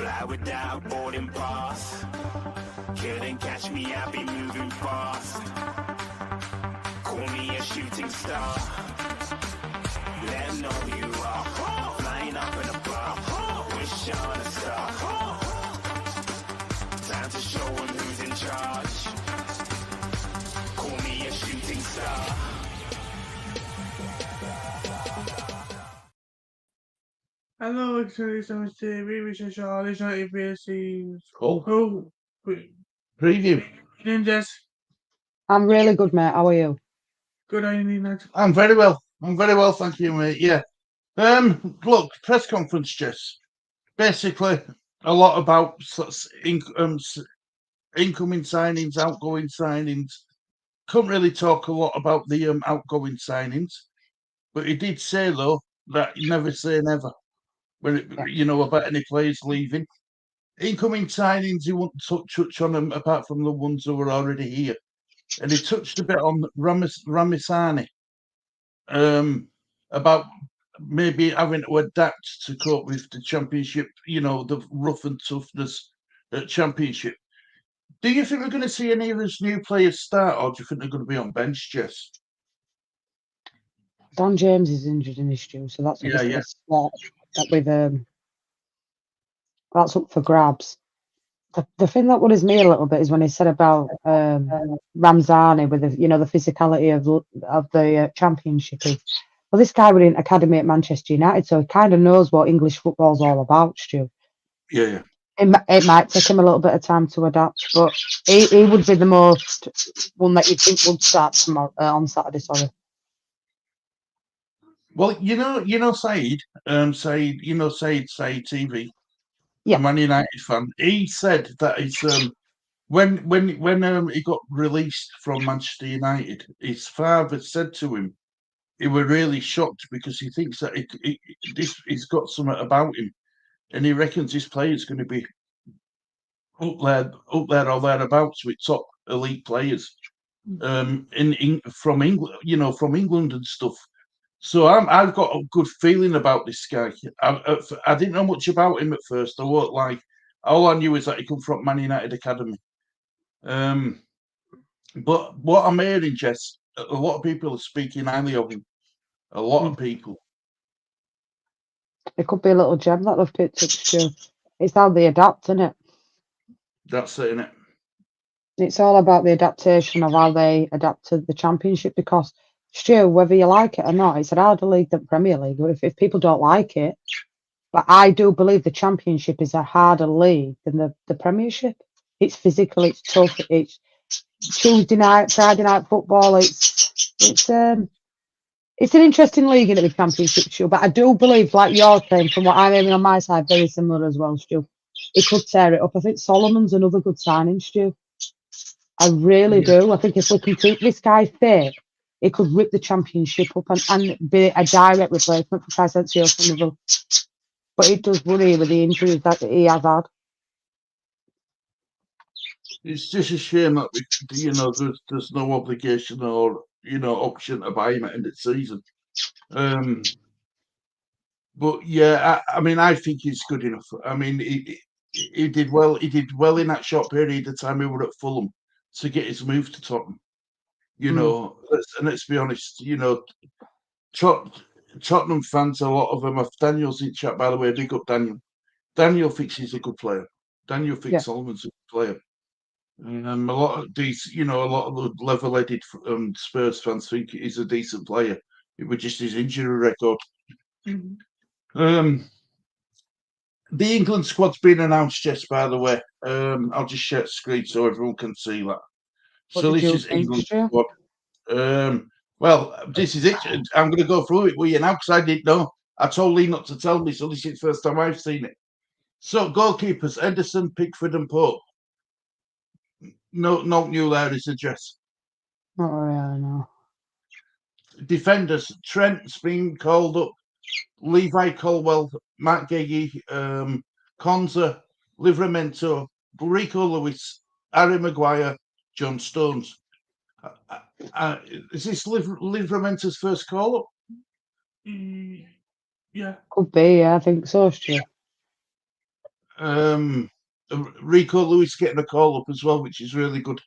Fly without boarding pass. Couldn't catch me, I'll be moving fast. Call me a shooting star. Let 'em know who you are. Flying up in a bar. Wish on a star. Time to show 'em who's in charge. Call me a shooting star. Hello, Excellency, Mr. Mr. Charlie, APSC. Oh, preview. Ninjas. I'm really good, mate. How are you? Good evening. I'm very well. Thank you, mate. Yeah. Look, press conference, Jess. Basically, a lot about incoming signings, outgoing signings. Couldn't really talk a lot about the outgoing signings, but he did say though that you never say never when about any players leaving. Incoming signings, he won't touch on them apart from the ones who were already here, and he touched a bit on Ramisani about maybe having to adapt to cope with the championship, the rough and toughness at championship. Do you think we're going to see any of his new players start, or do you think they're going to be on bench, Jess? Don James is injured in his due, so that's obviously a spot that that's up for grabs. The thing that worries me a little bit is when he said about Ramzani with the physicality of the championship. Well, this guy was in academy at Manchester United, so he kind of knows what English football's all about, Stu. Yeah. It might take him a little bit of time to adapt, but he would be the most one that you'd think would start on Saturday. Sorry. Well, Said, Said TV, yeah, a Man United fan. He said that it's when he got released from Manchester United, his father said to him, he was really shocked because he thinks that he's got something about him, and he reckons his player's going to be up there or thereabouts with top elite players from England, from England and stuff. So I've got a good feeling about this guy. I didn't know much about him at first. I won't lie. All I knew is that he come from Man United Academy. But what I'm hearing, Jess, a lot of people are speaking highly of him. A lot of people. It could be a little gem that they've picked up, Stu. It's how they adapt, isn't it? That's it, isn't it? It's all about the adaptation of how they adapt to the championship because, Stu, whether you like it or not, it's a harder league than Premier League. If people don't like it, but I do believe the championship is a harder league than the Premiership. It's physical, it's tough, it's Tuesday night, Friday night football. It's an interesting league in the Championship, Stu. But I do believe, like you're saying, from what I'm hearing on my side, very similar as well, Stu. It could tear it up. I think Solomon's another good signing, Stu. I really do. I think if we can keep this guy fit, it could rip the Championship up and be a direct replacement for Caicedo. But it does worry with the injuries that he has had. It's just a shame that there's no obligation or option to buy him at the end of the season. But yeah, I mean, I think he's good enough. I mean, he did well. He did well in that short period of time he were at Fulham to get his move to Tottenham. Let's be honest. Tottenham fans, a lot of them. If Daniel's in chat, by the way, big up Daniel. Daniel thinks he's a good player. Daniel thinks Solomon's a good player. A lot of these, a lot of the level-headed Spurs fans think he's a decent player. It was just his injury record. The England squad's been announced, Jess, by the way. I'll just share the screen so everyone can see that. So this is England squad. Well, this is it. I'm going to go through it with you now because I didn't know. I told Lee not to tell me, so this is the first time I've seen it. So goalkeepers, Henderson, Pickford and Pope. No new there, is it, Jess? Not really, no. Defenders, Trent's been called up. Levi Colwell, Matt Gagey, Konza, Livramento, Rico Lewis, Harry Maguire, John Stones. Is this Livramento's first call up? Yeah. Could be, yeah, I think so, Stu. Rico Lewis getting a call up as well, which is really good.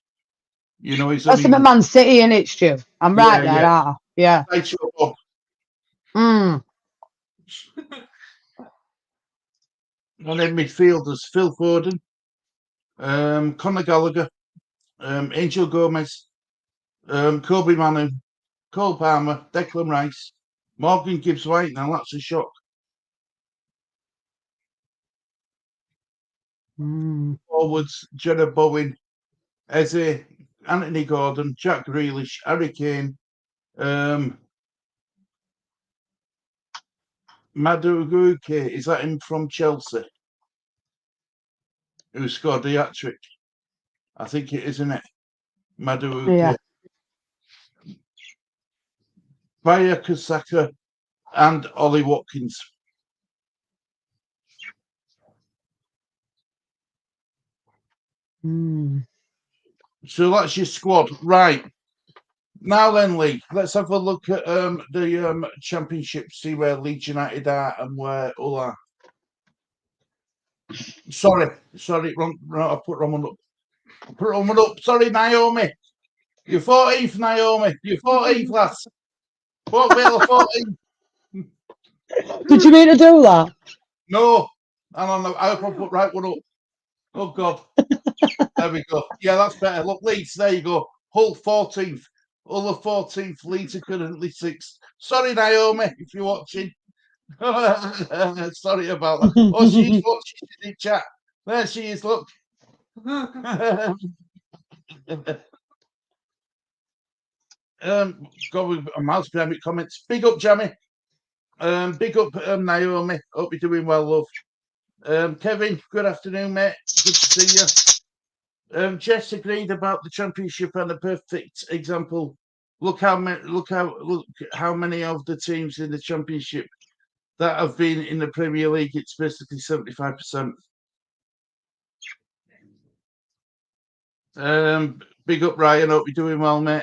You know, he's That's only about Man City, in it, Stu? I'm right there, yeah. aren't I? Yeah. Right, sure, Bob. Mm. And then midfielders Phil Foden, Conor Gallagher, Angel Gomez, Kobe Manu, Cole Palmer, Declan Rice, Morgan Gibbs White. Now that's a shock. Forwards: Jenna Bowen, Eze, Anthony Gordon, Jack Grealish, Harry Kane, Maduguke, is that him from Chelsea? Who scored the hat-trick? I think it is, isn't it? Maduguke. Yeah. Baya Kasaka and Ollie Watkins. So that's your squad. Right. Now then, Lee, let's have a look at the Championship, see where Leeds United are and where Hull are. Sorry, wrong, I put wrong one up. Put wrong one up. Sorry, Naomi. You're 14th, Naomi. You're 14th, lass. 14th. Did you mean to do that? No. I hope I put right one up. Oh, God. There we go. Yeah, that's better. Look, Leeds, there you go. Hull 14th. Hull are 14th. Leeds are currently 6th. Sorry, Naomi, if you're watching. Sorry about that. Oh, she's watching in the chat. There she is, look. Got a mouse behind me comments. Big up, Jamie. Big up, Naomi. Hope you're doing well, love. Kevin, good afternoon, mate. Good to see you. Jess agreed about the Championship and a perfect example. Look how many of the teams in the Championship that have been in the Premier League. It's basically 75%. Big up, Ryan. Hope you're doing well, mate.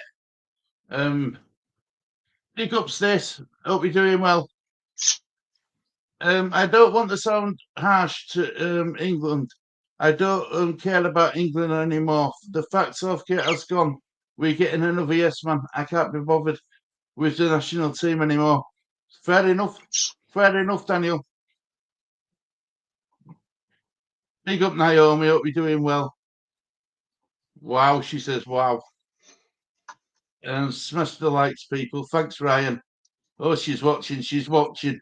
Big up, Stace. Hope you're doing well. I don't want to sound harsh to England. I don't care about England anymore. The fact Southgate has gone, we're getting another yes man. I can't be bothered with the national team anymore. Fair enough. Fair enough, Daniel. Big up, Naomi. Hope you're doing well. Wow, she says, wow. Smash the likes, people. Thanks, Ryan. Oh, she's watching. She's watching.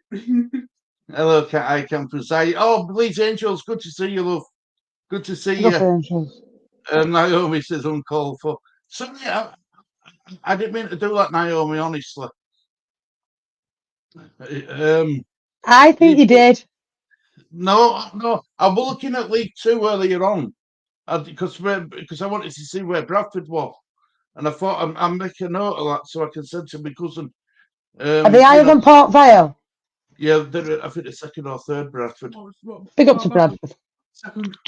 Hello, I come from Zion. Oh, Leeds Angels. Good to see you, love. Good to see you. Naomi says uncalled for. Sorry, I didn't mean to do that, Naomi, honestly. I think you did. No. I was looking at League Two earlier on because I wanted to see where Bradford was. And I thought I'd make a note of that so I can send to my cousin. Are they higher than Port Vale? Yeah, I think the second or third Bradford. Big up to Bradford.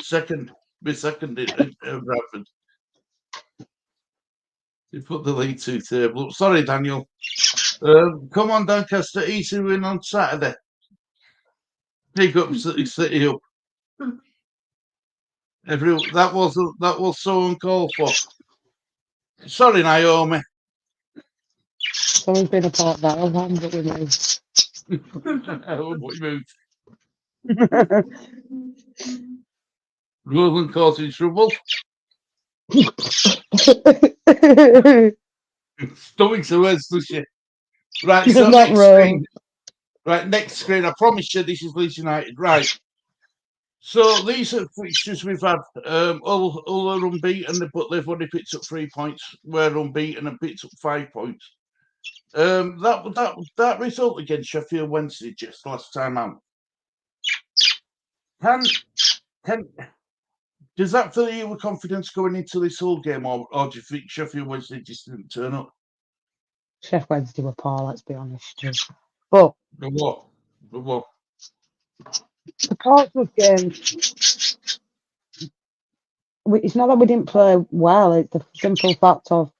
Second in Bradford. They put the League Two table up. Sorry, Daniel. Come on, Doncaster. Easy win on Saturday. Big up City up. That was so uncalled for. Sorry, Naomi. Someone's been a Port Vale, but we moved. We moved. Roland causing trouble. Stomach's the words, does she? Right, so next screen. Right, next screen. I promise you this is Leeds United. Right. So these are fixtures we've had. Hull are unbeaten, but they've only picked up 3 points. We're unbeaten and picked up 5 points. That result against Sheffield Wednesday just last time out. Does that fill you with confidence going into this Hull game, or do you think Sheffield Wednesday just didn't turn up? Sheffield Wednesday were poor, let's be honest. But The what? The Portsmouth game, it's not that we didn't play well, it's the simple fact of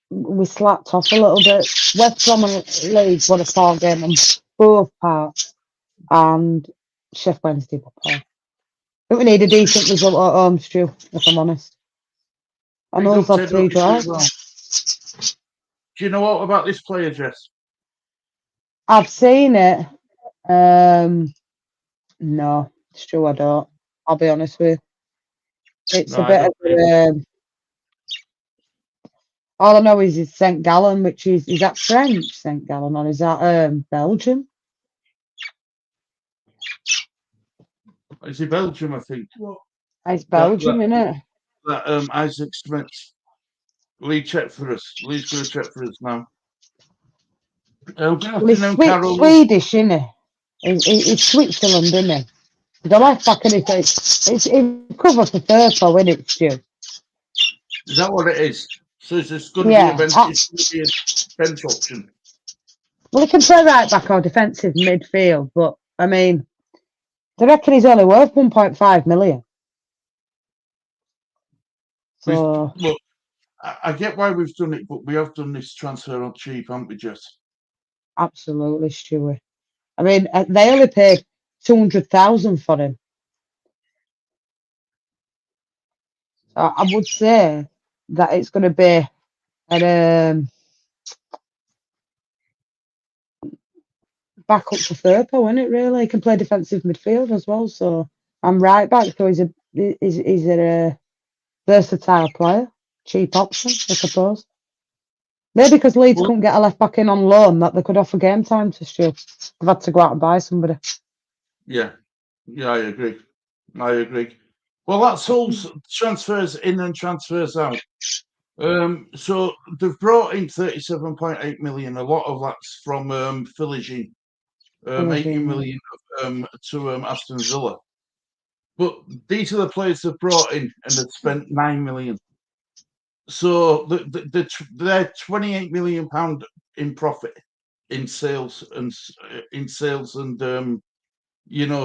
we slacked off a little bit. West Brom and Leeds won a poor game on both parts, and Sheffield Wednesday were poor. think we need a decent result at home, Stu, if I'm honest. I Big know up he's had to 3 Eddie as draws. well. Do you know what about this player, Jess? I've seen it. No, Stu, I don't. I'll be honest with you. It's No, a I bit of don't either. all I know is St. Gallen, which is that French, St. Gallen, or is that Belgium? Is he Belgium, I think? What? It's That, Belgium, that, isn't it? that Isaac Smith. Lee, check for us. Lee's going to check for us now. Good Well, he's afternoon, Carol. Swedish, isn't he? He's Switzerland, isn't he? The left back, and it's cover for Firpo, isn't it, Stu? Is that what it is? So is this going to Yeah. be a bench option? Well, he can play right back or defensive midfield, but I mean, I reckon he's only worth 1.5 million. So Look, I get why we've done it, but we have done this transfer on cheap, haven't we, Jess? absolutely, Stuart. I mean, they only paid 200,000 for him. So I would say that it's going to be an back up for Firpo, isn't it? Really, he can play defensive midfield as well. So I'm right back. So he's a versatile player, cheap option, I suppose. Maybe because Leeds couldn't get a left back in on loan that they could offer game time to Stu. They've had to go out and buy somebody. Yeah, I agree. Well, that's all transfers in and transfers out. So they've brought in 37.8 million. A lot of that's from Philogene. 80 million to Aston Villa. But these are the players they've brought in and they've spent 9 million. So they're 28 million pound in profit in sales and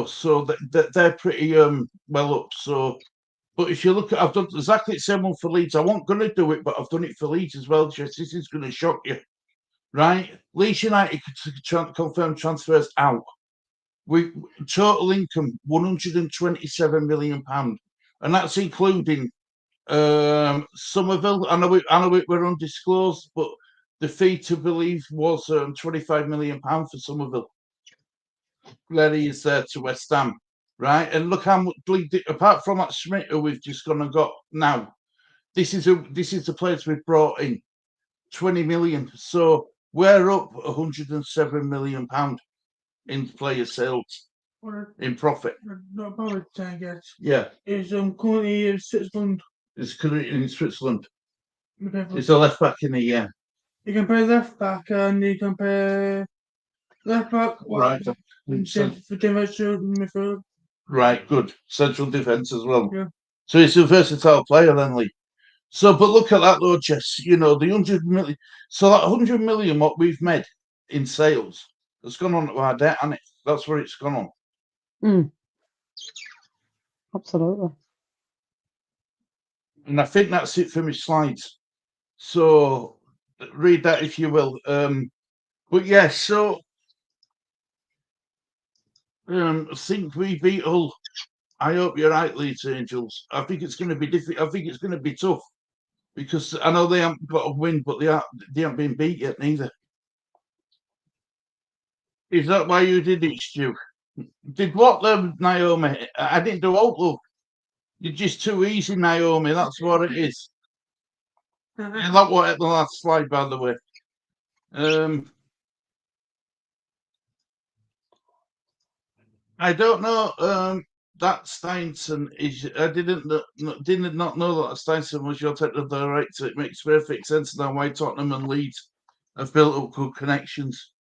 so they're pretty well up. So, but if you look at, I've done exactly the same one for Leeds. I wasn't going to do it, but I've done it for Leeds as well. Jess, this is going to shock you, right? Leeds United confirmed transfers out. We total income 127 million pound, and that's including Somerville. I know it were undisclosed, but the fee to believe was 25 million pound for Somerville. Where he is there to West Ham, right? And look how much apart from that Schmidt who we've just gone and got now. This is the players we've brought in, 20 million. So we're up 107 million pound in player sales in profit. Not probably trying to get. Yeah. Is currently in Switzerland. It's currently in Switzerland. Okay, It's a left back in the year. You can play left back and you can play left back. Right. Midfield. Right, good. Central defence as well. Yeah. So he's a versatile player then, Lee. So, but look at that though, Jess. The 100 million. So that 100 million, what we've made in sales, has gone on to our debt, hasn't it? That's where it's gone on. Absolutely. And I think that's it for my slides. So read that if you will. But yeah, so I think we beat Hull. I hope you're right, Leeds Angels. I think it's going to be difficult. I think it's going to be tough because I know they haven't got a win, but they haven't been beat yet neither. Is that why you did it, Stu? Did what, Naomi? I didn't do Outlook. You're just too easy, Naomi. That's what it is. And that was at the last slide, by the way. I don't know. That Steinson is. I did not know that Steinson was your technical director. It makes perfect sense now why Tottenham and Leeds have built up good connections.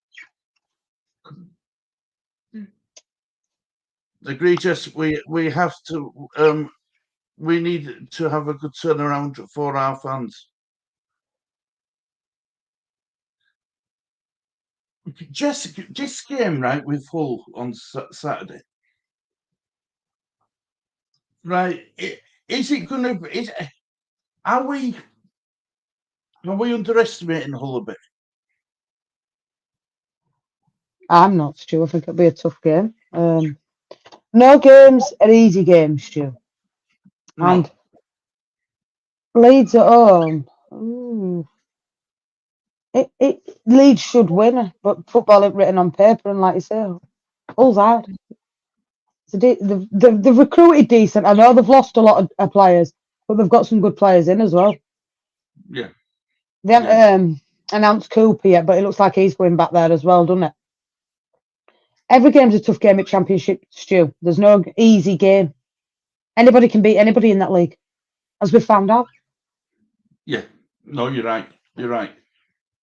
Egregious. We have to. We need to have a good turnaround for our fans. Just game right with Hull on Saturday. Right? Is it going to be? Are we underestimating Hull a bit? I'm not sure. I think it'll be a tough game. No games are easy games, Stu. No, And Leeds at home. Ooh, Leeds should win, but football ain't written on paper, and like you say, all's hard. So they've recruited decent. I know they've lost a lot of players, but they've got some good players in as well. yeah, They haven't announced Cooper yet, but it looks like he's going back there as well, doesn't it? Every game's a tough game at Championship, Stu. There's no easy game. Anybody can beat anybody in that league, as we found out. yeah. No, you're right. You're right.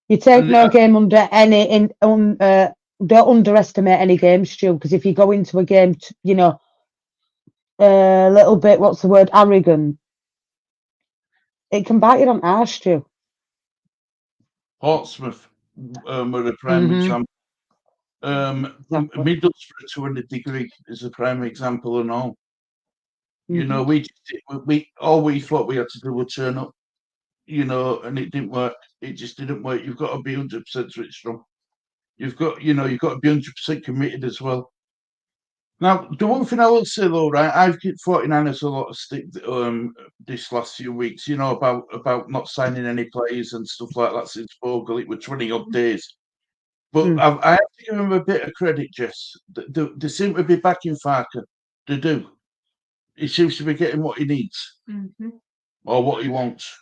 You take And no game under any don't underestimate any game, Stu, because if you go into a game, a little bit, what's the word, arrogant, it can bite you on arse, Stu. Portsmouth were a prime Mm-hmm. example. Exactly. Middlesbrough to a degree is a prime example and all. You know, we all we thought we had to do was turn up, you know, and it didn't work. It just didn't work. You've got to be 100% switched on. You've got to be 100% committed as well. Now, the one thing I will say though, right, I've given 49ers a lot of stick this last few weeks, you know, about not signing any players and stuff like that since Bogle. It was 20 odd days. But I have to give him a bit of credit, Jess. They seem to be backing Farker. They do. He seems to be getting what he needs or what he wants.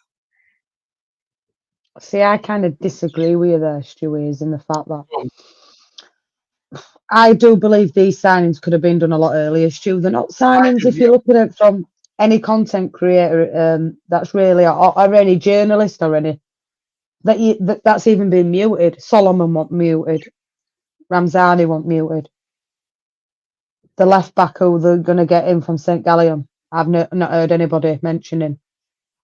See, I kind of disagree with you there, Stewie, in the fact that Well, I do believe these signings could have been done a lot earlier, Stu. They're not I signings do, if you look at it from any content creator that's really or any journalist or any that's even been muted. Solomon want muted. Ramzani want muted. The left back who they're going to get in from St Gallion, I've not heard anybody mentioning.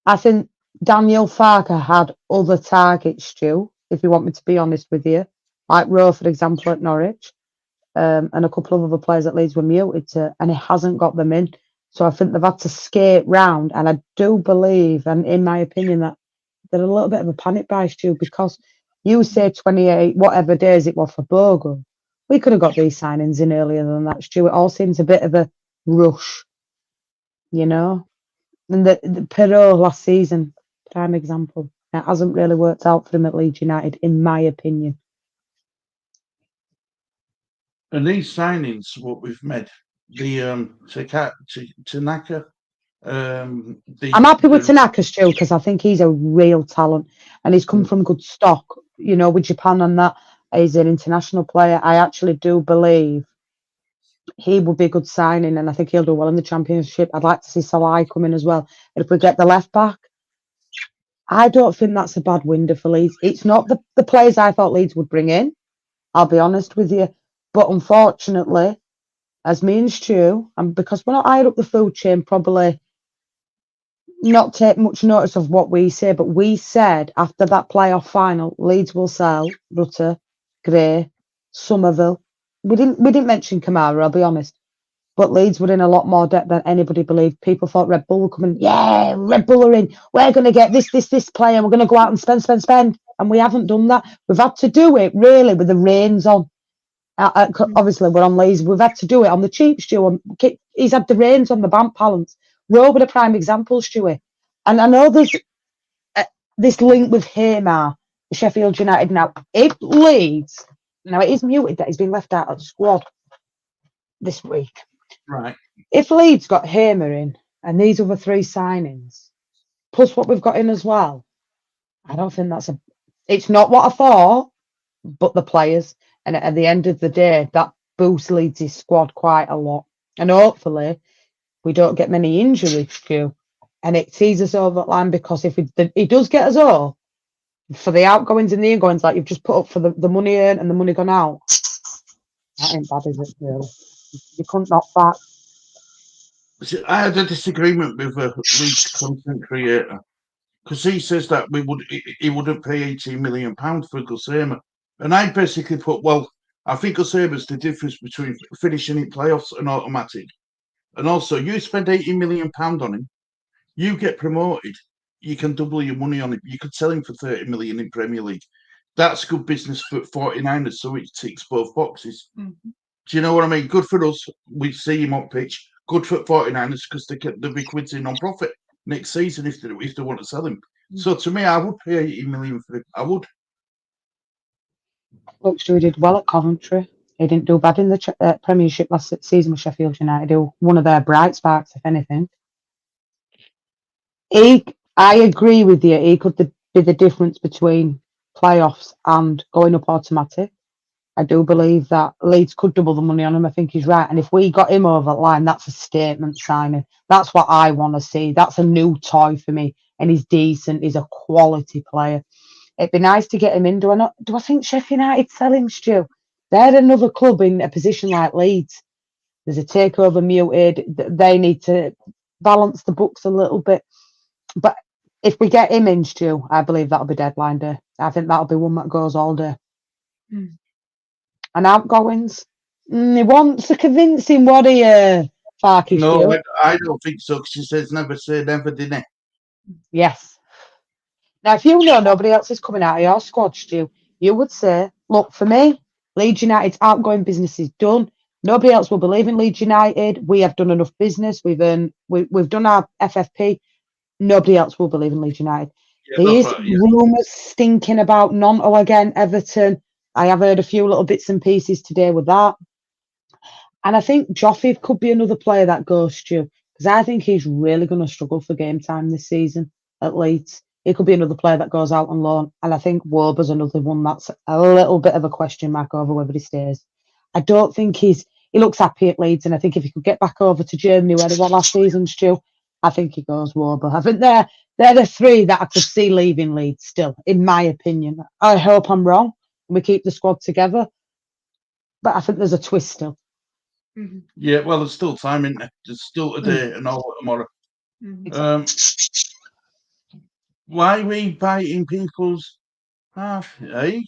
I think Daniel Farker had other targets, Stu, if you want me to be honest with you. Like Rowe, for example, at Norwich. And a couple of other players at Leeds were muted to, and he hasn't got them in. So I think they've had to skate round. And I do believe, and in my opinion, that they're a little bit of a panic buy, Stu, because you say 28, whatever days it was for Bogle. We could have got these signings in earlier than that, Stu. It all seems a bit of a rush, you know? And the Perot last season, prime example. It hasn't really worked out for him at Leeds United, in my opinion. and these signings, what we've made, the Tanaka, I'm happy with Tanaka still because I think he's a real talent and he's come from good stock. You know, with Japan and that, he's an international player. I actually do believe he will be a good signing and I think he'll do well in the Championship. I'd like to see Salai come in as well. And if we get the left back, I don't think that's a bad window for Leeds. It's not the players I thought Leeds would bring in, I'll be honest with you. But unfortunately, as me and Stu, and because we're not higher up the food chain, probably not take much notice of what we say, but we said after that playoff final, Leeds will sell Rutter, Gray, Somerville. We didn't mention Kamara, I'll be honest. But Leeds were in a lot more debt than anybody believed. People thought Red Bull were coming. Yeah, Red Bull are in. We're going to get this player. We're going to go out and spend. And we haven't done that. We've had to do it really with the reins on. Obviously, we're on Leeds. We've had to do it on the cheap, Stu. He's had the reins on the bank balance. Rowe were a prime example, Stewie. And I know there's this link with Hamar, Sheffield United now. If Leeds, now it is muted that he's been left out of the squad this week. right. If Leeds got Hamer in and these other three signings, plus what we've got in as well, I don't think it's not what I thought, but the players. And at the end of the day, that boosts Leeds' squad quite a lot. And hopefully, we don't get many injuries, Stu. And it sees us over the line because if he does get us all, for the outgoings and the ingoings, like you've just put up for the money earned and the money gone out, that ain't bad, is it, really? You couldn't knock that. See, I had a disagreement with a Leeds content creator because he says that he wouldn't pay £18 million for Gusema. And I basically put, well, I think Gusema's the difference between finishing in playoffs and automatic. And also, you spend £18 million on him, you get promoted, you can double your money on him. You could sell him for 30 million in Premier League. That's good business for 49ers, so it ticks both boxes. Do you know what I mean? Good for us. We see him on pitch. Good for 49ers because they'll be quitting on profit next season if they want to sell him. So to me, I would pay 80 million for him. I would. Look, Stu did well at Coventry. He didn't do bad in the Premiership last season with Sheffield United. He was one of their bright sparks, if anything. I agree with you. He could be the difference between playoffs and going up automatic. I do believe that Leeds could double the money on him. I think he's right. And if we got him over the line, that's a statement signing. That's what I want to see. That's a new toy for me. And he's decent. He's a quality player. It'd be nice to get him in. Do I think Sheffield United sell him, Stu? They're another club in a position like Leeds. There's a takeover muted. They need to balance the books a little bit. But if we get him in, Stu, I believe that'll be deadline day. I think that'll be one that goes all day. Mm. And outgoings. He wants to convince him what he Farky, No, Stu. I don't think so. 'Cause she says never say never, didn't he? Yes. Now, if you know nobody else is coming out of your squad, Stu, you would say, look, for me, Leeds United's outgoing business is done. Nobody else will believe in Leeds United. We have done enough business. We've done our FFP. Nobody else will believe in Leeds United. Yeah, There that's is right. Yeah. rumours stinking about Nanto again, Everton. I have heard a few little bits and pieces today with that. And I think Joffe could be another player that goes, Stu, because I think he's really going to struggle for game time this season at Leeds. He could be another player that goes out on loan. And I think Wober's another one that's a little bit of a question mark over whether he stays. I don't think he looks happy at Leeds. And I think if he could get back over to Germany where he was last season, Stu, I think he goes Wober. I think they're the three that I could see leaving Leeds still, in my opinion. I hope I'm wrong. We keep the squad together. But I think there's a twist still. Mm-hmm. Yeah, well, there's still time, isn't there? There's still today and all tomorrow. Mm-hmm. Why are we biting people's half, eh?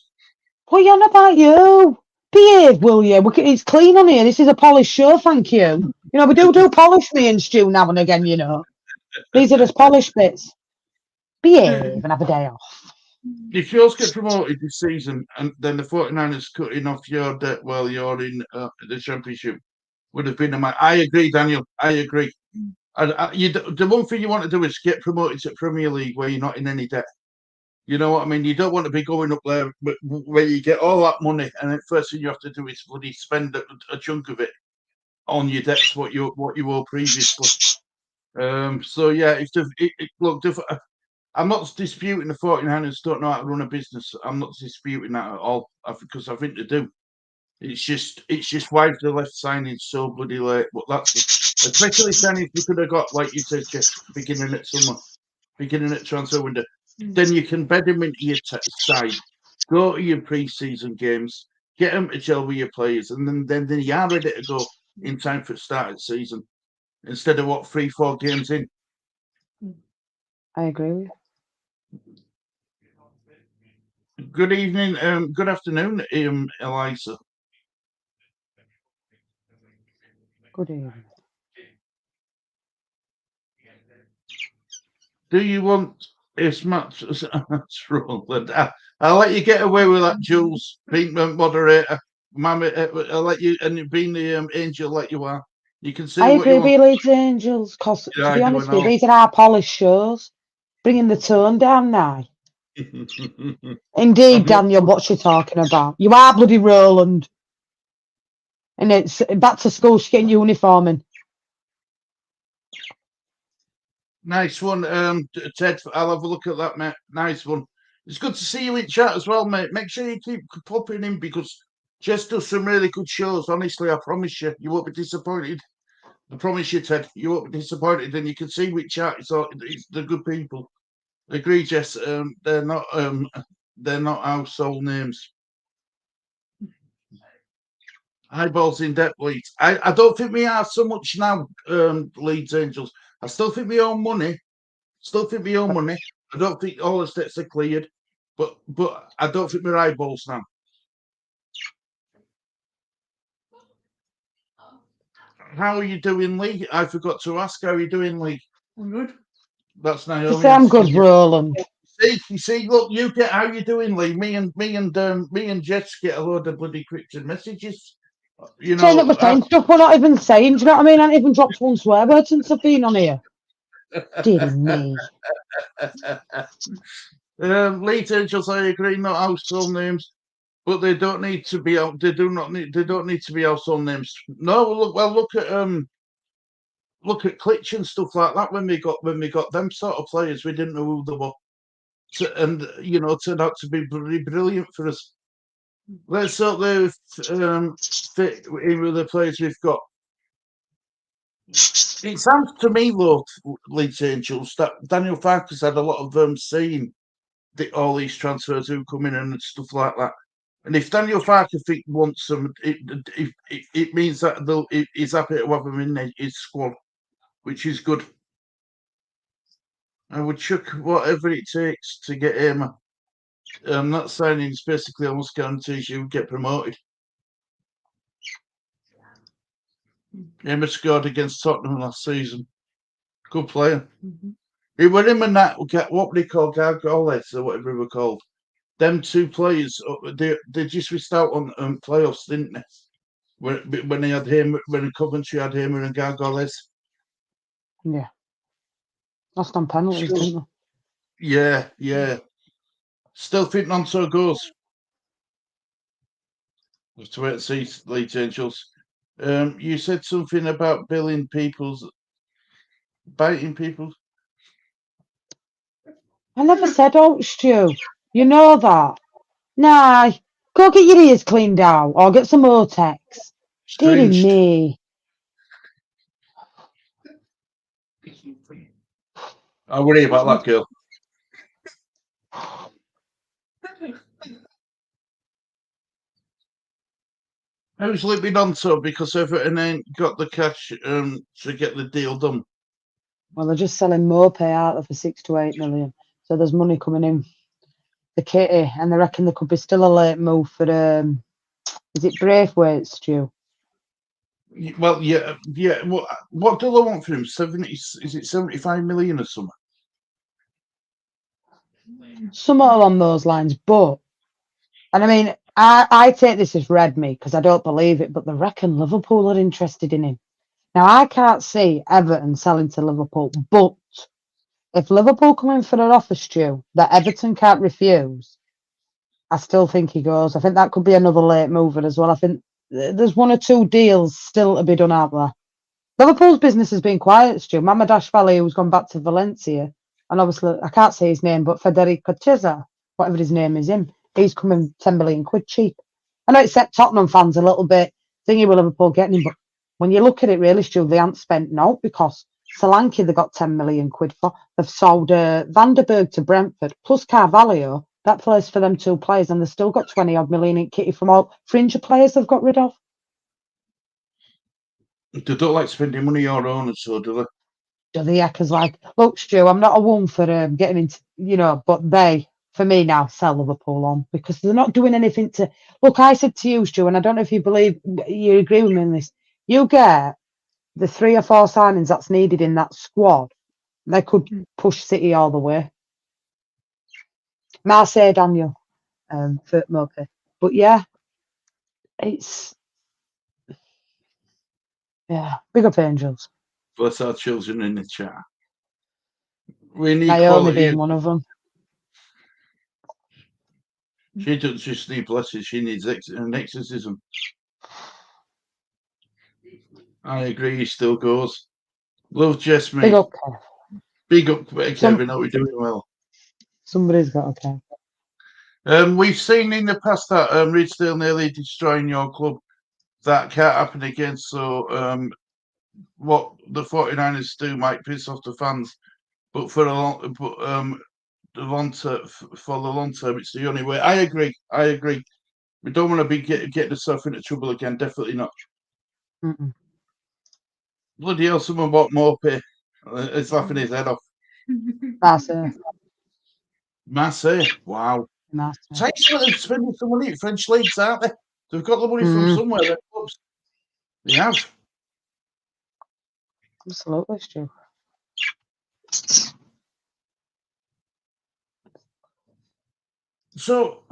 What are you on about, you? Behave, will you? It's clean on here. This is a polished show, thank you. You know, we do polish me and Stu now and again, you know. These are just polished bits. Behave and have a day off. If yours get promoted this season and then the 49ers cutting off your debt while you're in the championship, would have been I agree, Daniel. I agree. The one thing you want to do is get promoted to Premier League where you're not in any debt. You know what I mean? You don't want to be going up there where you get all that money and the first thing you have to do is bloody spend a chunk of it on your debts, what you owe previously. So yeah, I'm not disputing the 49ers don't know how to run a business. I'm not disputing that at all because I think they do. It's just why they left signing so bloody late. But that's especially signings we could have got, like you said, Jeff, beginning at summer, beginning at transfer window. Then you can bed them into your side, go to your pre-season games, get them to gel with your players, and then you are ready to go in time for the start of the season instead of 3-4 games in. I agree with you. Good evening, good afternoon, Eliza. Good evening. Do you want this match? That's wrong. I'll let you get away with that, Jules, being moderator. Mammy, I'll let you, and being the angel that you are. You can say I what you agree want. with Leeds Angels, because Yeah, to be I do honest with you, know. these are our polished shows. Bringing the tone down now. Indeed, Daniel, what's she talking about? You are bloody Roland. And it's back to school, she's getting uniform in. Nice one, Ted. I'll have a look at that, mate. Nice one. It's good to see you in chat as well, mate. Make sure you keep popping in because Jess does some really good shows. Honestly, I promise you, you won't be disappointed. I promise you, Ted, you won't be disappointed. And you can see which chat it's the good people. Agree, Jess. They're not household names. Eyeballs in debt, Leeds. I don't think we are so much now, Leeds Angels. I still think we owe money. I don't think all the debts are cleared, but I don't think we're eyeballs now. How are you doing, Lee? I forgot to ask. How are you doing, Lee? I'm good. That's To Naomi. say I'm good, Roland. You see, look, you get how you doing, Lee. Me and Jess get a load of bloody cryptic messages You Saying that we're know, saying stuff we're not even saying. Do you know what I mean? I haven't even dropped one swear word since I've been on here. Dear me. Leeds Angels, I agree, not household names, but they don't need to be out. They don't need to be household names. No, look at Klitsch and stuff like that. When we got them sort of players, we didn't know who they were, and turned out to be pretty brilliant for us. Let's hope they fit in with the players we've got. It sounds to me, though, Leeds Angels, that Daniel Farker's had a lot of saying all these transfers who come in and stuff like that. And if Daniel Farker wants them, it means that he's happy to have them in his squad, which is good. I would chuck whatever it takes to get him. That signing basically almost guarantees you get promoted. Emma scored against Tottenham last season. Good player. It was him and that, what they call Gargoyles or whatever they were called. Them two players, they just missed out on playoffs, didn't they? When they had him, when Coventry had him and Gargoyles. Yeah. Lost on penalties, didn't they? Yeah. Still fitting on so goals. Have to wait and see, Leeds Angels. You said something about biting people. I never said, oh, Stu. You know that. Nah, go get your ears cleaned out or get some Otex. Dear Stringed. me. I worry about that girl. Who's leaping on to because Everton ain't got the cash to get the deal done? Well, they're just selling Mope out there for 6 to 8 million. So there's money coming in. The kitty, and they reckon there could be still a late move for is it Braithwaite, Stu? Well, yeah. What do they want for him? 70? Is it 75 million or something? Somewhat along those lines, and I mean, I take this as read me because I don't believe it, but they reckon Liverpool are interested in him. Now, I can't see Everton selling to Liverpool, but if Liverpool come in for an offer, Stu, that Everton can't refuse, I still think he goes. I think that could be another late mover as well. I think there's one or two deals still to be done out there. Liverpool's business has been quiet, Stu. Mamadash Valley, who's gone back to Valencia, and obviously, I can't say his name, but Federico Chiesa, whatever his name is, he's coming 10 million quid cheap. I know it's set Tottenham fans a little bit thingy with Liverpool getting him, but when you look at it, really, Stu, they haven't spent no because Solanke they got 10 million quid for. They've sold Vanderberg to Brentford plus Carvalho. That plays for them two players, and they've still got 20 odd million in kitty from all fringe players they've got rid of. They don't like spending money on owners, so do they? The Eckers like, look, Stu, I'm not a one for getting into, but they, for me now, sell Liverpool on because they're not doing anything to. Look, I said to you, Stu, and I don't know if you agree with me on this. You get the 3 or 4 signings that's needed in that squad, they could push City all the way. Marseille, Daniel, for Mopey. But yeah, it's big up Angels. Bless our children in the chat. We need Naomi quality. being one of them. She doesn't just need blessing, she needs an exorcism. I agree, he still goes. Love Jess, mate. Big up, Kev. Big up, Kevin. Are we doing well? Somebody's got a Kev. We've seen in the past that Ridgedale nearly destroying your club. That can't happen again. So what the 49ers do might piss off the fans, but for the long term, it's the only way. I agree. We don't want to be getting ourselves into trouble again. Definitely not. Mm-mm. Bloody hell! Someone bought more pay. It's laughing his head off. That's it. Marseille. Wow. Takes them spending some money at French leagues, aren't they? They've got the money from somewhere. Their clubs. They have. Absolutely, Stu. So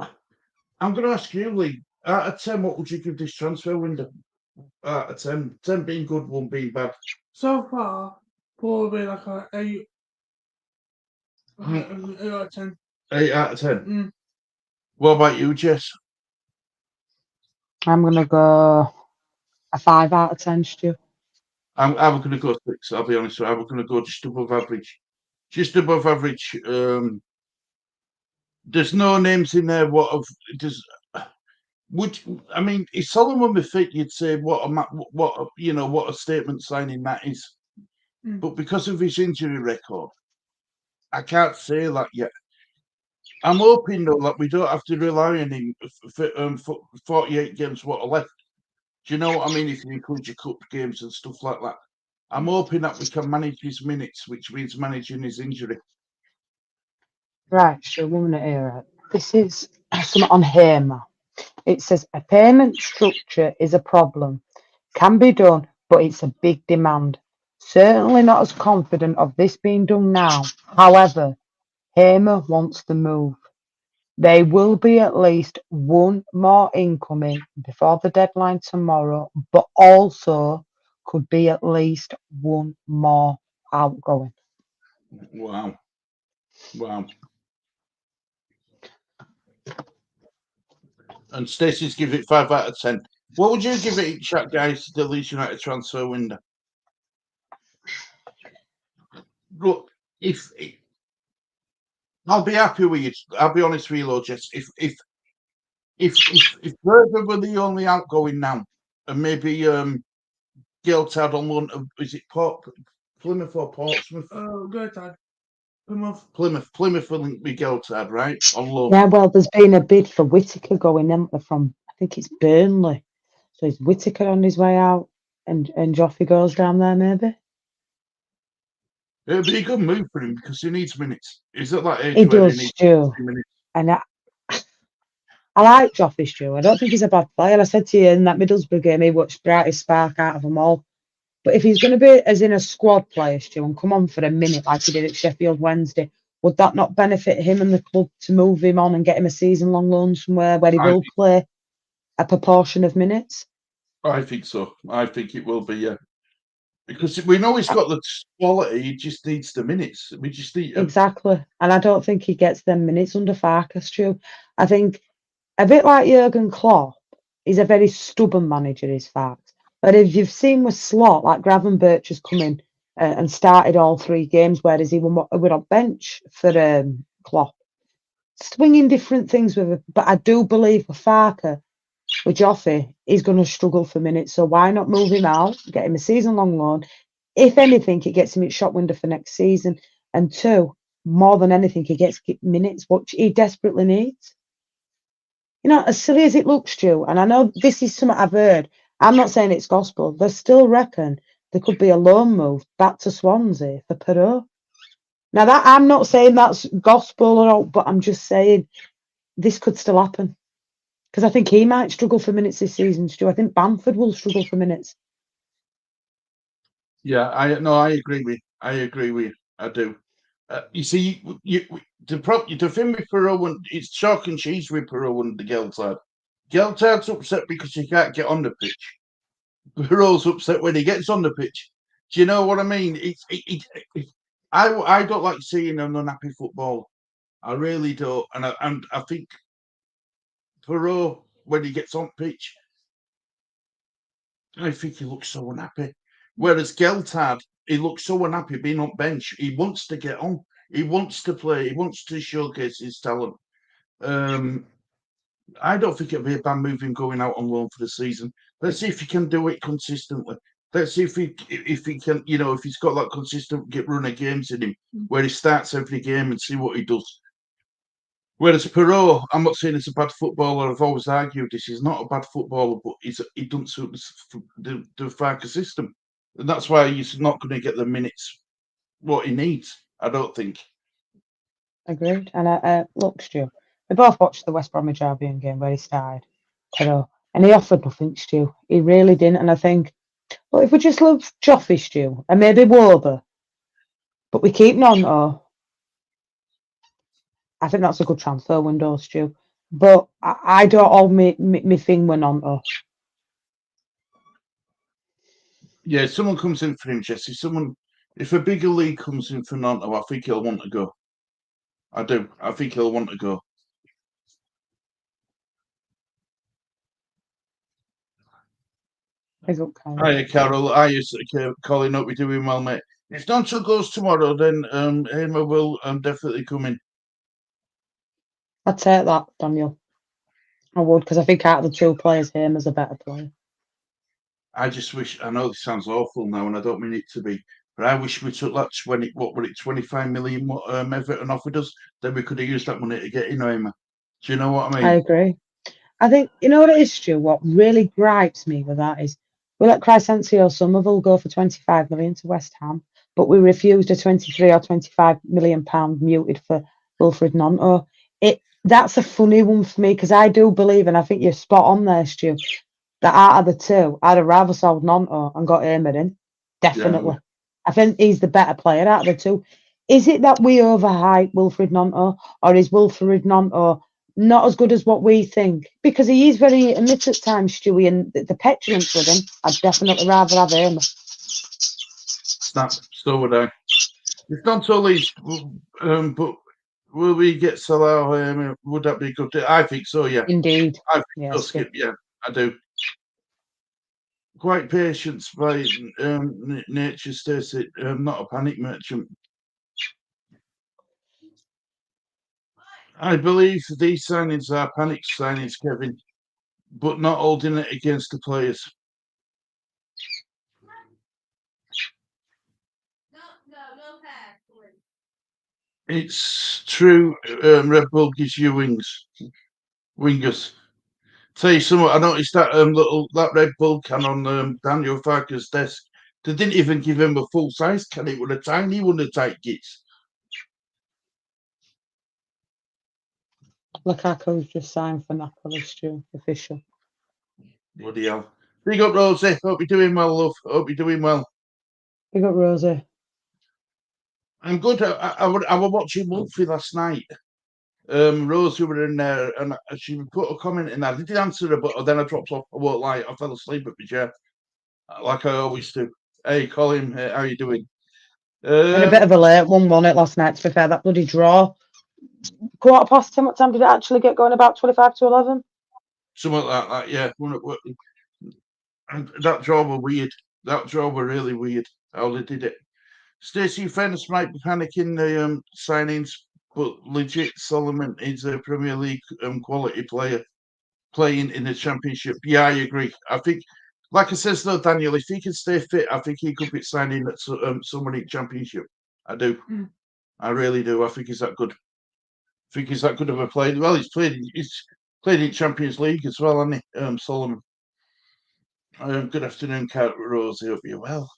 I'm going to ask you, Lee. Out of 10, what would you give this transfer window? Out of 10. 10 being good, 1 being bad. So far, probably like a 8. Mm. 8 out of 10. 8 out of 10. Mm. What about you, Jess? I'm gonna go a 5 out of 10, Stu. I'm going to go 6. I'll be honest with you. I'm going to go just above average. Just above average. There's no names in there. I mean, if Solomon were fit, you'd say what a statement signing that is. Mm. But because of his injury record, I can't say that yet. I'm hoping though that we don't have to rely on him for 48 games what are left. Do you know what I mean? If you include your cup games and stuff like that, I'm hoping that we can manage his minutes, which means managing his injury. Right, Stu, 1 minute here. Right. This is something on Hamer. It says a payment structure is a problem. Can be done, but it's a big demand. Certainly not as confident of this being done now. However, Hamer wants the move. There will be at least one more incoming before the deadline tomorrow, but also could be at least one more outgoing. Wow. And Stacey's give it 5 out of 10. What would you give it, chat guys, the Leeds United transfer window? Look, I'll be happy with you. I'll be honest with you, Lord Jess. If Berger were the only outgoing now, and maybe Geltad on loan, is it Plymouth or Portsmouth? Good time. Plymouth. Plymouth will be Geltad, right? On loan. Yeah, well, there's been a bid for Whittaker going in from, I think it's Burnley. So is Whittaker on his way out and Joffrey goes down there maybe? It'll be a good move for him because he needs minutes. He's at that age He where he does, needs Stu. minutes. And I like Joffrey, Stu. I don't think he's a bad player. I said to you in that Middlesbrough game, he watched brightest spark out of them all. But if he's going to be as in a squad player, Stu, and come on for a minute like he did at Sheffield Wednesday, would that not benefit him and the club to move him on and get him a season-long loan somewhere where he will play a proportion of minutes? I think so. I think it will be, yeah. Because we know he's got the quality, he just needs the minutes. We just need Exactly. And I don't think he gets them minutes under Farkas, Stu. I think a bit like Jurgen Klopp, he's a very stubborn manager, is fact. But if you've seen with Slot, like Gravenberch has come in and started all 3 games, whereas he were on bench for Klopp. Swinging different things with it. But I do believe with Farker, with Joffrey, he's going to struggle for minutes. So why not move him out, get him a season-long loan? If anything, it gets him at shop window for next season. And 2, more than anything, he gets minutes, which he desperately needs. You know, as silly as it looks, Stu, and I know this is something I've heard, I'm not saying it's gospel, they still reckon there could be a loan move back to Swansea for Perot. Now, that I'm not saying that's gospel or all, but I'm just saying this could still happen. Because I think he might struggle for minutes this season, Stu. I think Bamford will struggle for minutes. Yeah, I agree with you. I do. You see, the thing with Perot, it's chalk and cheese with Perot and the Geltard. Geltard's upset because he can't get on the pitch. Perot's upset when he gets on the pitch. Do you know what I mean? I don't like seeing an unhappy football. I really don't, and I think Perot when he gets on pitch, I think he looks so unhappy. Whereas Geltard, he looks so unhappy being on bench. He wants to get on. He wants to play. He wants to showcase his talent. I don't think it'll be a bad move him going out on loan for the season. Let's see if he can do it consistently. Let's see if he can, if he's got that consistent run of games in him where he starts every game and see what he does. Whereas Perot, I'm not saying he's a bad footballer. I've always argued this. He's not a bad footballer, but he doesn't suit the Farker system. And that's why he's not going to get the minutes what he needs, I don't think. Agreed. And look, Stu, we both watched the West Bromwich Albion game where he started, Perot, and he offered nothing, Stu. He really didn't. And I think, well, if we just love Joffrey, Stu, and maybe Wober, but we keep Nonto, I think that's a good transfer window, Stu. But I don't hold me thing with Nonto. Yeah, someone comes in for him, Jesse. If a bigger league comes in for Nanto, I think he'll want to go. I do. I think he'll want to go. He's up, Carol. Hiya, Carol. Hiya, Colin. Hope you're doing well, mate. If Nanto goes tomorrow, then Emma will definitely come in. I'd take that, Daniel. I would, because I think out of the two players, Hamer's a better player. I just wish. I know this sounds awful now, and I don't mean it to be, but I wish we took that 25 million what Everton offered us. Then we could have used that money to get in Emma. Do you know what I mean? I agree. I think, you know what it is, Stu? What really gripes me with that is we let Crysencio Somerville go for 25 million to West Ham, but we refused a 23 or 25 million pound muted for Wilfred Gnonto. That's a funny one for me because I do believe, and I think you're spot on there, Stu, that out of the two, I'd have rather sold Gnonto and got Emer in. Definitely. I think he's the better player out of the two. Is it that we overhype Wilfred Gnonto, or is Wilfred Gnonto not as good as what we think? Because he is very hit and miss at times, Stewie, and the petulance with him, I'd definitely rather have him. Snap. So would I. If Gnonto leaves, but will we get Salah? Would that be good? I think so. Yeah. Indeed. I think Yes, so, Skip. Yeah, I do. Quite patient by nature, Stacey. Not a panic merchant. I believe these signings are panic signings, Kevin, but not holding it against the players. It's true. Red Bull gives you wingers. Tell you something. I noticed that that Red Bull can on Daniel Farker's desk. They didn't even give him a full size can. It was a tiny one of tight gits. Lukaku's just signed for Napoli, Stu, official. Bloody hell. Big up, Rosie. Hope you're doing well, love. Hope you're doing well. Big up, Rosie. I'm good. I was watching Wolfie last night. Rosie were in there, and she put a comment in there. I didn't answer her, but then I dropped off. I won't lie. I fell asleep at my chair, like I always do. Hey, Colin, how you doing? And a bit of a late one, won it last night, to be fair. That bloody draw. Quarter past 10, what time did it actually get going? About 25 to 11? Something like that, yeah. And that draw were weird. That draw were really weird, how they did it. Stacey, fairness might be panicking the signings, but legit, Solomon is a Premier League quality player playing in the Championship. Yeah, I agree. I think, like I says though, Daniel, if he can stay fit, I think he could be signing at somebody Championship. I do. I really do. I think he's that good. I think he's that good of a player. Well, he's played in Champions League as well, hasn't he, Solomon? Good afternoon, Rosie. Hope you're well.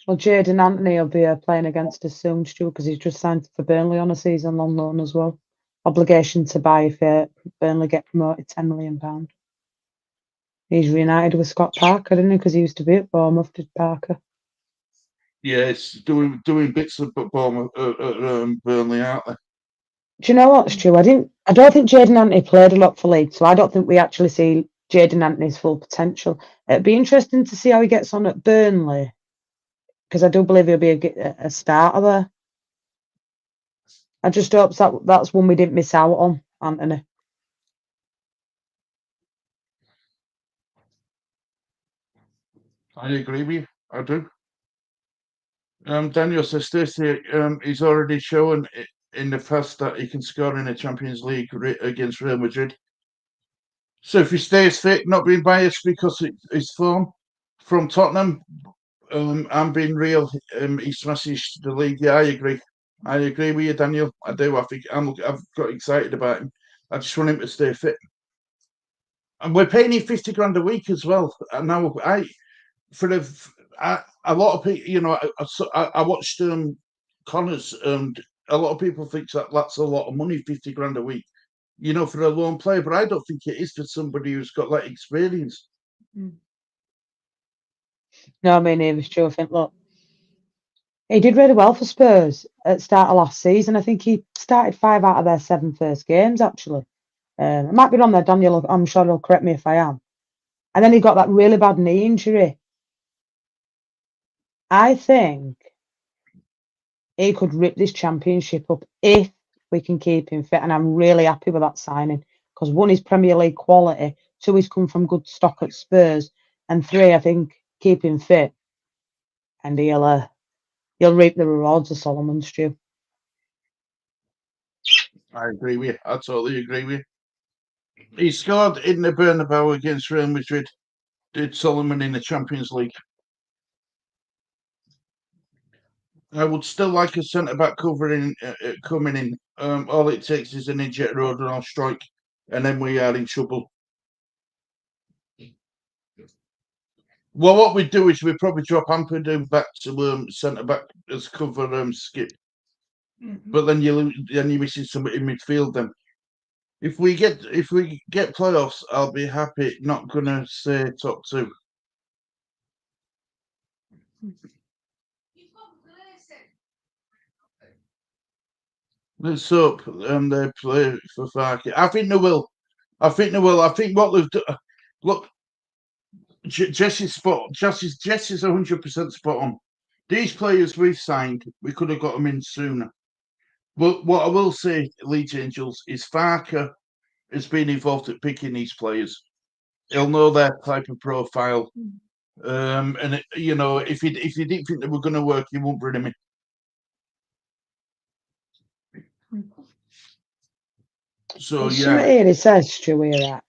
Well, Jadon Anthony will be playing against us soon, Stu, because he's just signed for Burnley on a season-long loan as well. Obligation to buy if Burnley get promoted, £10 million. He's reunited with Scott Parker, didn't he? Because he used to be at Bournemouth, did Parker. Yeah, it's doing bits of Bournemouth, Burnley, aren't they? Do you know what, Stu? I don't think Jadon Anthony played a lot for Leeds, so I don't think we actually see Jadon Anthony's full potential. It'd be interesting to see how he gets on at Burnley, because I do believe he'll be a starter there. I just hope that's one we didn't miss out on, Anthony. I agree with you. I do. Daniel says Stacey, he's already shown in the past that he can score in the Champions League against Real Madrid. So if he stays fit, not being biased because it's form from Tottenham, I'm being real. He smashes the league. Yeah, I agree. I agree with you, Daniel. I do. I think I've got excited about him. I just want him to stay fit. And we're paying him 50 grand a week as well. And now a lot of people, I watched Connors, and a lot of people think that's a lot of money, 50 grand a week, for a lone player. But I don't think it is for somebody who's got that experience. No, I mean, he was true. I think, look, he did really well for Spurs at the start of last season. I think he started 5 out of their 7 first games, actually. I might be wrong there, Daniel. I'm sure he'll correct me if I am. And then he got that really bad knee injury. I think he could rip this championship up if we can keep him fit, and I'm really happy with that signing because one is Premier League quality, two he's come from good stock at Spurs, and three I think keep him fit, and he'll reap the rewards of Solomon, Stu. I agree with you. I totally agree with you. He scored in the Bernabeu against Real Madrid. Did Solomon in the Champions League? I would still like a centre back coming in. All it takes is an injured road and I'll strike, and then we are in trouble. Well, what we do is we probably drop Ampadu back to centre back as cover skip, but then you're missing somebody in midfield. Then, if we get playoffs, I'll be happy. Not gonna say top two. Let's hope they play for Farke. I think they will. I think what they've done. Look, Jesse's 100% spot on. These players we've signed, we could have got them in sooner. But what I will say, Leeds Angels, is Farke has been involved at picking these players. He'll know their type of profile. And if he didn't think they were going to work, he won't bring them in. So There's yeah, something here it says, Stu, here,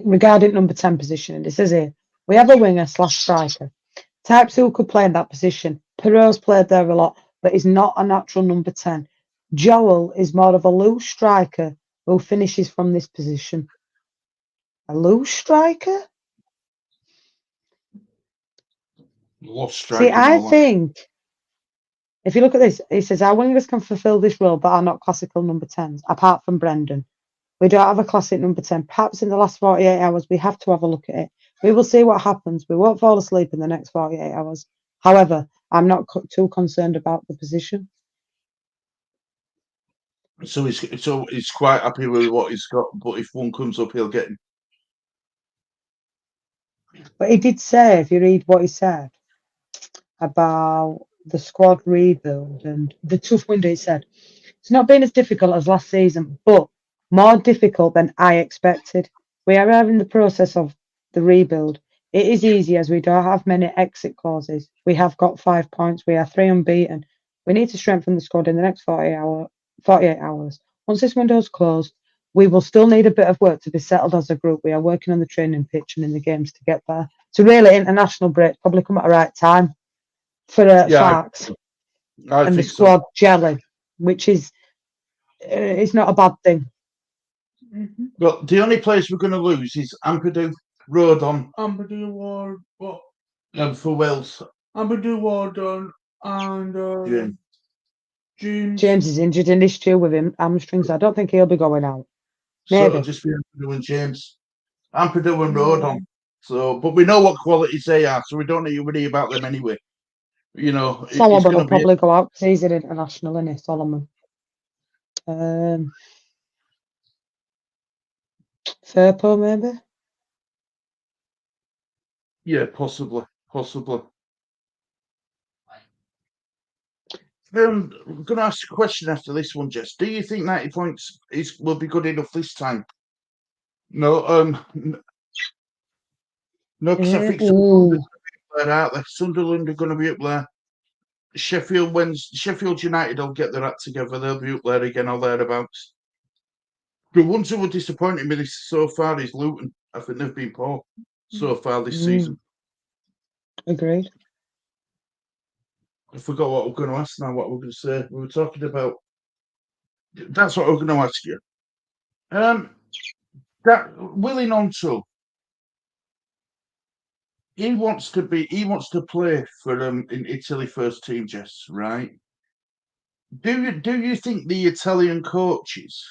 regarding number 10 position, and it says here, we have a winger / striker. Types who could play in that position. Perot's played there a lot, but he's not a natural number 10. Joel is more of a loose striker who finishes from this position. A loose striker? lost See, striking. I think if you look at this, it says our wingers can fulfil this role but are not classical number 10s, apart from Brendan. We don't have a classic number 10. Perhaps in the last 48 hours, we have to have a look at it. We will see what happens. We won't fall asleep in the next 48 hours. However, I'm not too concerned about the position. So he's quite happy with what he's got, but if one comes up, he'll get him. But he did say, if you read what he said about the squad rebuild and the tough window, he said, it's not been as difficult as last season, but more difficult than I expected. We are in the process of the rebuild. It is easy as we don't have many exit clauses. We have got 5 points. We are 3 unbeaten. We need to strengthen the squad in the next 48 hours. Once this window is closed, we will still need a bit of work to be settled as a group. We are working on the training pitch and in the games to get there. So really, international break probably come at the right time for Farks and the squad gelling, which is it's not a bad thing. Well, the only place we're going to lose is Ampadu, Rodon, and for Wales. Ampadu, Rodon, and James is injured in this too with him hamstrings. I don't think he'll be going out. So Maybe. it'll just be Ampadu and James. Ampadu and Rodon. So, but we know what qualities they are, so we don't need to worry about them anyway. You know, Solomon will probably go out because he's an international, isn't he, Solomon? Firpo, maybe? Yeah, possibly. I'm going to ask a question after this one, Jess. Do you think 90 points will be good enough this time? No, because I think Sunderland are going to be up there. Sheffield United will get their act together. They'll be up there again or thereabouts. The ones who were disappointing me so far is Luton. I think they've been poor so far this season. Agreed. I forgot what we're going to ask now, what we're going to say. We were talking about... That's what we're going to ask you. That Willie Nonto, he wants to play for in Italy first team, Jess, right? Do you think the Italian coaches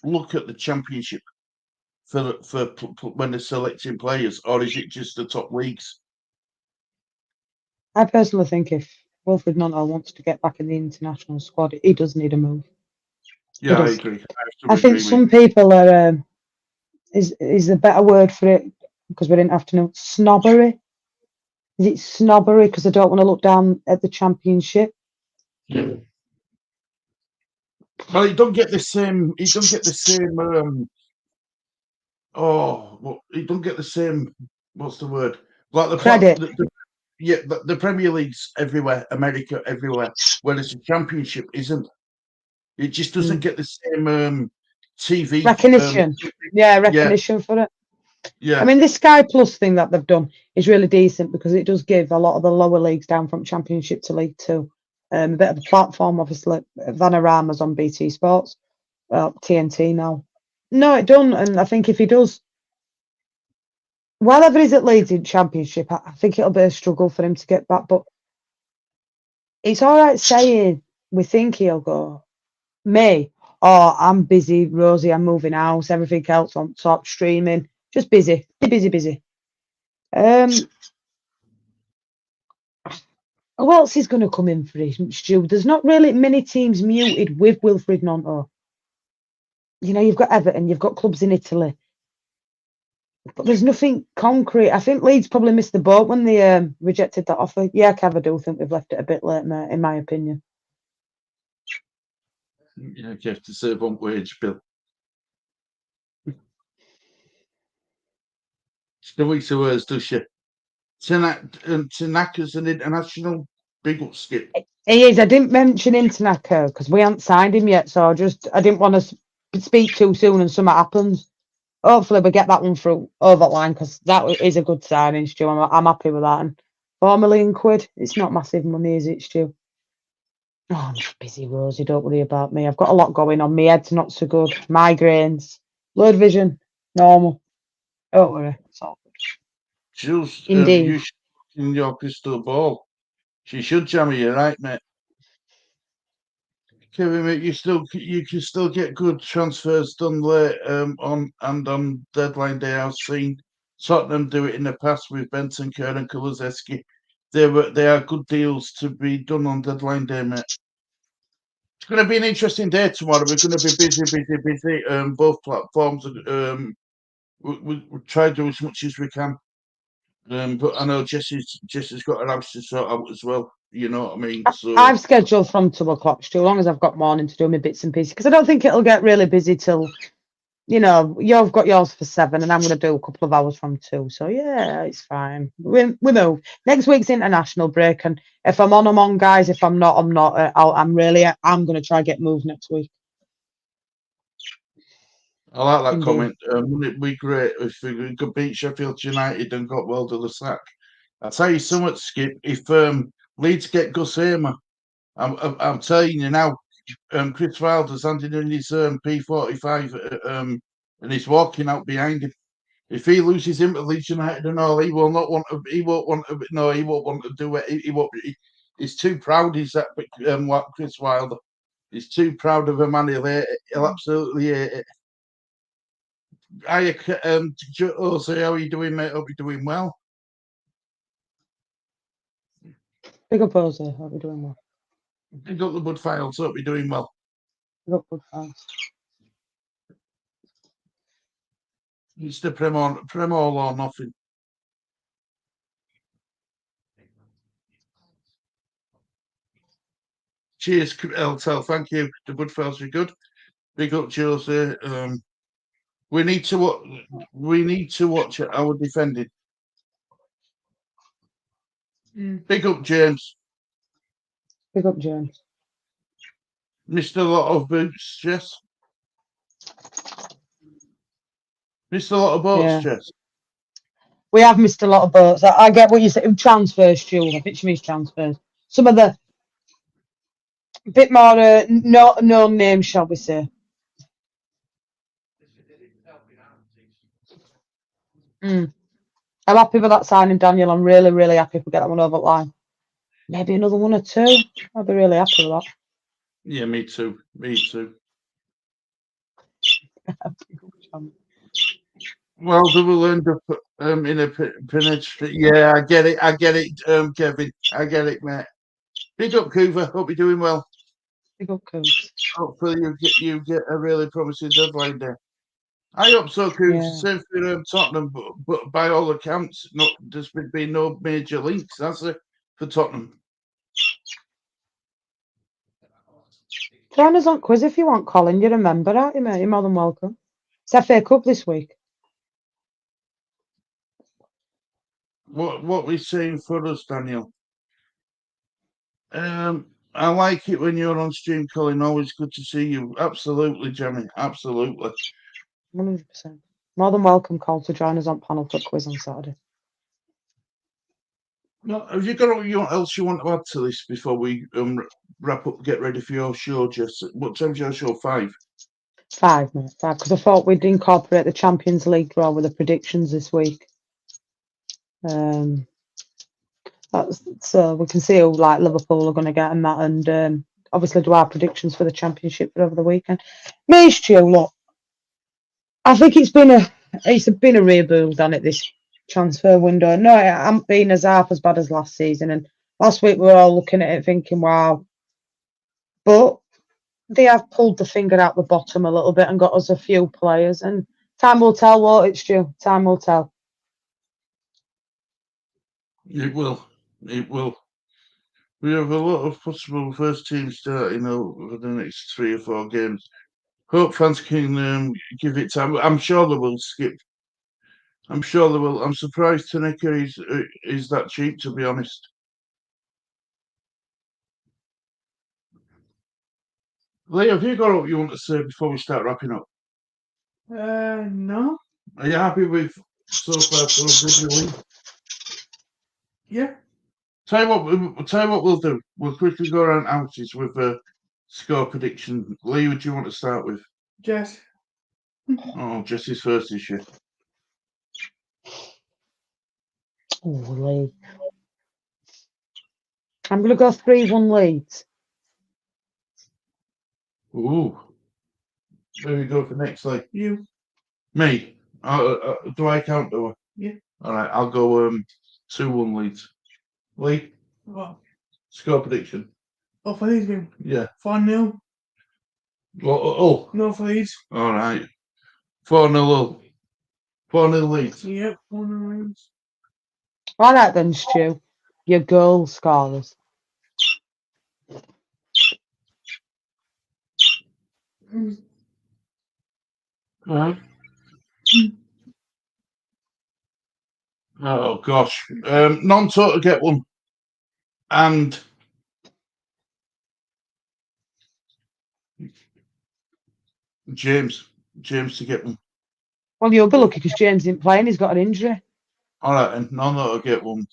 look at the championship for when they're selecting players, or is it just the top leagues? I personally think if Wilfred Nonto wants to get back in the international squad, he does need a move. Yeah, I agree. I think some people are is a better word for it because we didn't have to know snobbery. Is it snobbery because I don't want to look down at the Championship? Well, he don't get the same. He don't get the same. He don't get the same. What's the word? Like Credit. the Premier League's everywhere, America everywhere, whereas the Championship isn't. It just doesn't get the same TV Recognition. yeah, Recognition for it. yeah. I mean, this Sky Plus thing that they've done is really decent because it does give a lot of the lower leagues down from Championship to League Two a bit of a platform. Obviously, Vanarama's on BT Sports, TNT now. No, it don't, and I think if he does, wherever he's at Leeds in Championship, I think it'll be a struggle for him to get back. But it's all right saying we think he'll go. Me, oh, I'm busy, Rosie. I'm moving house. Everything else on top, streaming, just busy, busy. Who else is going to come in for him, Stu? There's not really many teams muted with Wilfried Gnonto. You know, you've got Everton, you've got clubs in Italy, but there's nothing concrete. I think Leeds probably missed the boat when they rejected that offer. Yeah, Kev, I do think we've left it a bit late, mate, in my opinion. Yeah, you have to serve on wage bill. Nobody to hers, does she? Tanaka's an international big up skip. He is. I didn't mention him to Naka because we haven't signed him yet, so I didn't want to speak too soon and something happens. Hopefully we get that one through over the line because that is a good signing, Stu. I'm happy with that. And £4 million, it's not massive money, is it, Stu? Oh, I'm just busy, Rosie. Don't worry about me. I've got a lot going on. My head's not so good. Migraines, blurred vision, normal. Don't worry. It's all good. Jules, Indeed. you should look in your crystal ball. She should jam you, right, mate? Kevin, mate, you can still get good transfers done late on deadline day. I've seen Tottenham do it in the past with Bentancur and Kulusevski. They are good deals to be done on deadline day, mate. It's going to be an interesting day tomorrow. We're going to be busy. Both platforms. We'll try to do as much as we can. But I know Jesse's got her house to sort out as well. You know what I mean? So I've scheduled from 2 o'clock, Stu, as long as I've got morning to do my bits and pieces, because I don't think it'll get really busy till, you know, you've got yours for 7 and I'm going to do a couple of hours from 2. So, yeah, it's fine. We move. Next week's international break, and if I'm on, guys. If I'm not, I'm not. I'm going to try and get moved next week. I like that Indeed. comment. Wouldn't it be great if we could beat Sheffield United and got well to the sack? I'll tell you something, Skip. If Leeds get Gus Hamer, I'm telling you now, Chris Wilder's handing in his P45 and he's walking out behind him. If he loses him to Leeds United and all, he will not want to. He won't want to. No, he won't want to do it. He won't. He's too proud. He's that Chris Wilder. He's too proud of a man. He'll absolutely hate it. So how are you doing, mate? Hope you're doing well. Big up, Ozzy. Hope you're doing well. Pick up the Bud Files. Hope you're doing well. Big up, Bud Files. It's the Prem all or nothing. Cheers, Eltel. Thank you. The Bud Files are good. Big up, Josie. We need to watch our defending. Big up, James. Big up, James. Missed a lot of boots, Jess. Missed a lot of boats, Jess. We have missed a lot of boats. I get what you said. Transfers, Stu. I think she means transfers. Some of the bit more no names, shall we say. I'm happy with that signing, Daniel. I'm really, really happy if we get that one over the line. Maybe another 1 or 2. I'll be really happy with that. Yeah, me too. Well, they will end up in a penetrate. Yeah, I get it, Kevin. I get it, mate. Big up, Coover. Hope you're doing well. Big up, Coover. Hopefully you get a really promising deadline there. I hope so, Coons. Yeah. Same for Tottenham, but by all accounts, there's been no major links, has there, for Tottenham? Join us on quiz if you want, Colin. You remember, aren't you, mate? You're more than welcome. It's FA Cup this week. What we saying for us, Daniel? I like it when you're on stream, Colin. Always good to see you. Absolutely, Jimmy. Absolutely. 100%. More than welcome, Cole, to join us on panel for quiz on Saturday. No, have you got anything else you want to add to this before we wrap up? Get ready for your show, Jess. What time's your show? 5. 5, mate. 5, because I thought we'd incorporate the Champions League draw with the predictions this week. So we can see who like Liverpool are going to get and that, and obviously do our predictions for the Championship for over the weekend. Me, Stu, look, I think it's been a rebuild on it this transfer window. No, it hasn't been half as bad as last season. And last week we were all looking at it thinking, wow. But they have pulled the finger out the bottom a little bit and got us a few players. And time will tell, won't it, Stu? Time will tell. It will. It will. We have a lot of possible first team starting over the next 3 or 4 games. Hope fans can give it time. I'm sure they will skip. I'm sure they will. I'm surprised Tanaka is that cheap, to be honest. Lee, have you got what you want to say before we start wrapping up? No. Are you happy with so far so good, Lee? Yeah. Tell you what we'll do. We'll quickly go around outies with a score prediction. Lee, what do you want to start with? Jess. Oh, Jesse's first issue. Oh, Lee. I'm going to go 3-1 Leeds. Ooh. Where we go for next, Lee? You. Me. Do I count, do I? Yeah. All right, I'll go 2-1 Leeds. Lee, What? score prediction. Oh, for Leeds game. Yeah. 4-0. Oh. No, for Leeds. All right. 4-0. 4-0 Leeds. Yep. 4-0 Leeds. All right then, Stu. Your goal scorers. Right. Oh gosh. Non-total get one. And James to get one. Well, you'll be lucky because James didn't play and he's got an injury. All right, and non-total get one.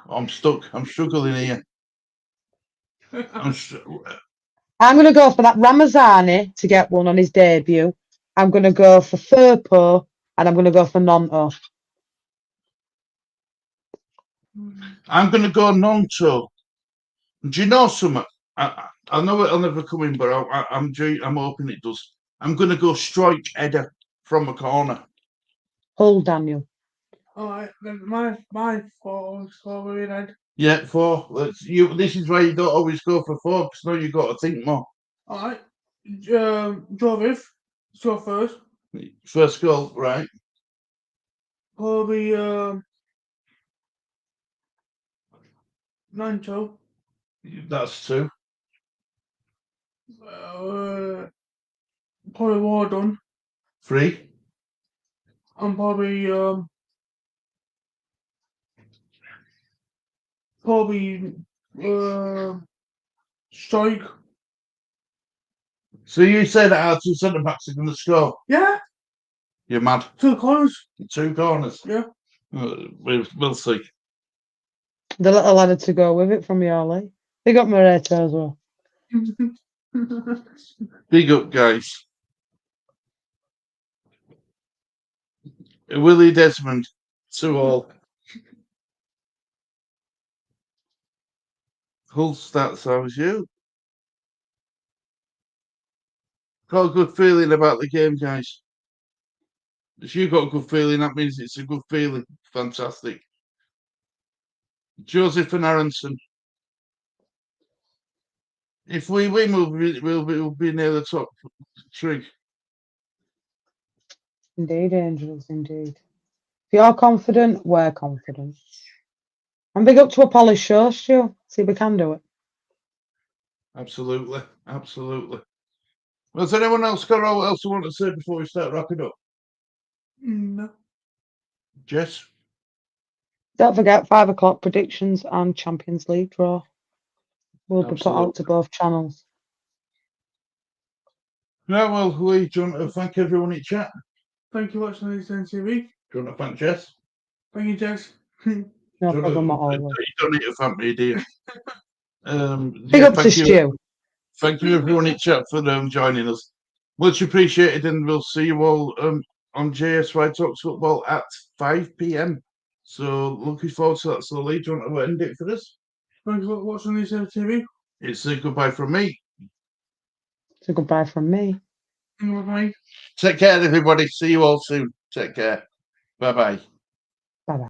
I'm stuck. I'm struggling here. I'm going to go for that Ramazani to get one on his debut. I'm going to go for Firpo and I'm going to go for Nonto. I'm going to go non-total. Do you know something? I know it'll never come in, but I'm hoping it does. I'm going to go strike header from a corner. Hull, Daniel. All right. Then my 4 score we had. Yeah, 4. This is why you don't always go for 4 because now you've got to think more. All right. Jovic. Score first. First goal, right? Probably Nancho. That's 2. Probably Wardon. 3. And probably Strike. So you say that our 2 centre backs are going to score? Yeah. You're mad. 2 corners. 2 corners. Yeah. We'll see. The little added to go with it from Yali. They got Moreto as well. Big up, guys. Willie Desmond, 2-all. Hull stats, how was you? Got a good feeling about the game, guys. If you got a good feeling, that means it's a good feeling. Fantastic. Joseph and Aronson. If we win, we'll be near the top 3. Indeed, Angels, indeed. If you're confident, we're confident. And big up to a polished show, Stu. See if we can do it. Absolutely, absolutely. Well, has anyone else got all else they want to say before we start wrapping up? No. Jess? Don't forget 5 o'clock predictions and Champions League draw will be put out Absolutely. to both channels. Yeah, well, Lee, do you want to thank everyone in chat? Thank you for watching Leeds TV. Do you want to thank Jess? Thank you, Jess. No Do you problem at want to- all. Lee. You don't need to thank me, do you? Big Yeah, up to thank you. Stu. Thank you, everyone in chat, for joining us. Much appreciated, and we'll see you all on JSY Talks Football at 5 p.m. So, looking forward to that. So, Lee, do you want to end it for us? Thanks for watching Leeds TV. It's a goodbye from me. It's a goodbye from me. Bye. Take care, everybody. See you all soon. Take care. Bye-bye.